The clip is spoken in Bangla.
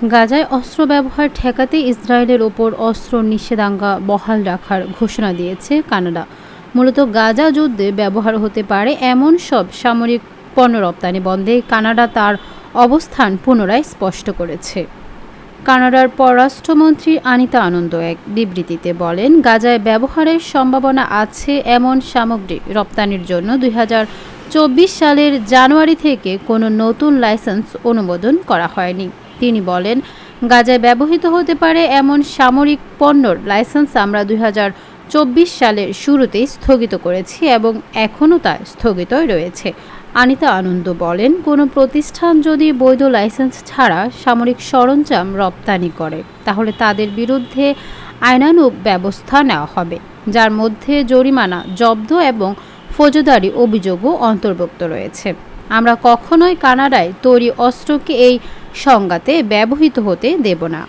গাজায় অস্ত্র ব্যবহার ঠেকাতে ইসরায়েলের ওপর অস্ত্র নিষেধাজ্ঞা বহাল রাখার ঘোষণা দিয়েছে কানাডা। মূলত গাজা যুদ্ধে ব্যবহার হতে পারে এমন সব সামরিক পণ্য রপ্তানি বন্ধে কানাডা তার অবস্থান পুনরায় স্পষ্ট করেছে। কানাডার পররাষ্ট্রমন্ত্রী আনিতা আনন্দ এক বিবৃতিতে বলেন, গাজায় ব্যবহারের সম্ভাবনা আছে এমন সামগ্রী রপ্তানির জন্য 2024 সালের জানুয়ারি থেকে কোনো নতুন লাইসেন্স অনুমোদন করা হয়নি। তিনি বলেন, গাজায় ব্যবহৃত হতে পারে এমন সামরিক পণ্যর লাইসেন্স আমরা 2024 সালের শুরুতেই স্থগিত করেছি এবং এখনও তা স্থগিতই রয়েছে। আনিতা আনন্দ বলেন, কোনো প্রতিষ্ঠান যদি বৈধ লাইসেন্স ছাড়া সামরিক সরঞ্জাম রপ্তানি করে তাহলে তাদের বিরুদ্ধে আইনানুগ ব্যবস্থা নেওয়া হবে, যার মধ্যে জরিমানা, জব্দ এবং ফৌজদারি অভিযোগও অন্তর্ভুক্ত রয়েছে। আমরা কখনোই কানাডায় তৈরি অস্ত্রকে এই সংঘাতে ব্যবহৃত হতে দেব না।